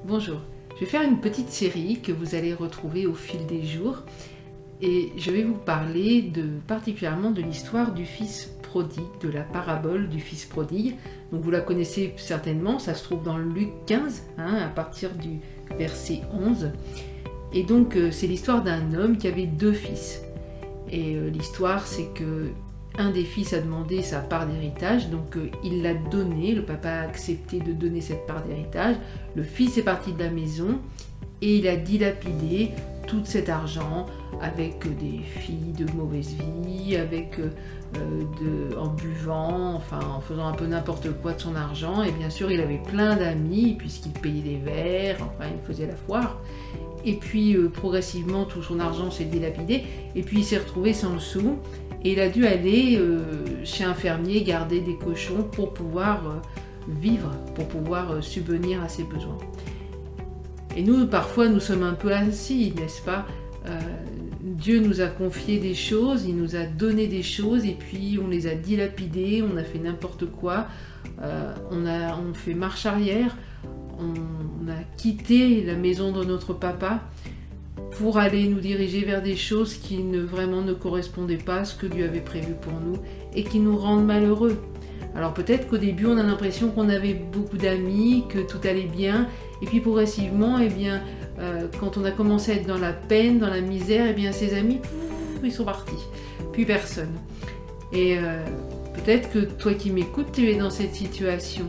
Bonjour, je vais faire une petite série que vous allez retrouver au fil des jours et je vais vous parler particulièrement de l'histoire du fils prodigue, de la parabole du fils prodigue. Donc vous la connaissez certainement, ça se trouve dans Luc 15, à partir du verset 11. Et donc c'est l'histoire d'un homme qui avait deux fils. Et l'histoire c'est que un des fils a demandé sa part d'héritage, donc il l'a donné, le papa a accepté de donner cette part d'héritage. Le fils est parti de la maison et il a dilapidé tout cet argent avec des filles de mauvaise vie, en buvant, enfin en faisant un peu n'importe quoi de son argent. Et bien sûr il avait plein d'amis puisqu'il payait des verres, enfin il faisait la foire. Et puis progressivement tout son argent s'est dilapidé et puis il s'est retrouvé sans le sou. Et il a dû aller chez un fermier garder des cochons pour pouvoir vivre, pour pouvoir subvenir à ses besoins. Et nous, parfois, nous sommes un peu ainsi, n'est-ce pas ? Dieu nous a confié des choses, il nous a donné des choses, et puis on les a dilapidées, on a fait n'importe quoi, on fait marche arrière, on a quitté la maison de notre papa, pour aller nous diriger vers des choses qui vraiment ne correspondaient pas à ce que Dieu avait prévu pour nous et qui nous rendent malheureux. Alors peut-être qu'au début on a l'impression qu'on avait beaucoup d'amis, que tout allait bien, et puis progressivement, quand on a commencé à être dans la peine, dans la misère, ces amis, ils sont partis, plus personne. Et peut-être que toi qui m'écoutes, tu es dans cette situation.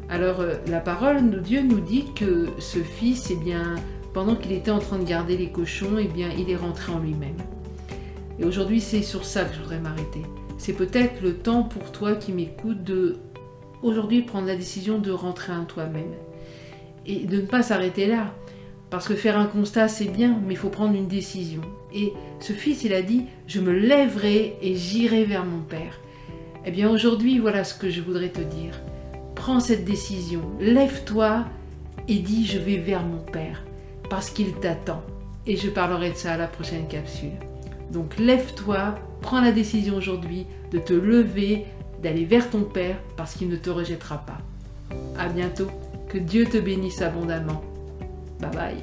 Alors la parole de Dieu nous dit que ce fils, pendant qu'il était en train de garder les cochons, il est rentré en lui-même. Et aujourd'hui, c'est sur ça que je voudrais m'arrêter. C'est peut-être le temps pour toi qui m'écoute de, aujourd'hui, prendre la décision de rentrer en toi-même. Et de ne pas s'arrêter là. Parce que faire un constat, c'est bien, mais il faut prendre une décision. Et ce fils, il a dit, je me lèverai et j'irai vers mon père. Eh bien, aujourd'hui, voilà ce que je voudrais te dire. Prends cette décision, lève-toi et dis, je vais vers mon père. Parce qu'il t'attend. Et je parlerai de ça à la prochaine capsule. Donc lève-toi, prends la décision aujourd'hui de te lever, d'aller vers ton Père parce qu'il ne te rejettera pas. À bientôt, que Dieu te bénisse abondamment. Bye bye.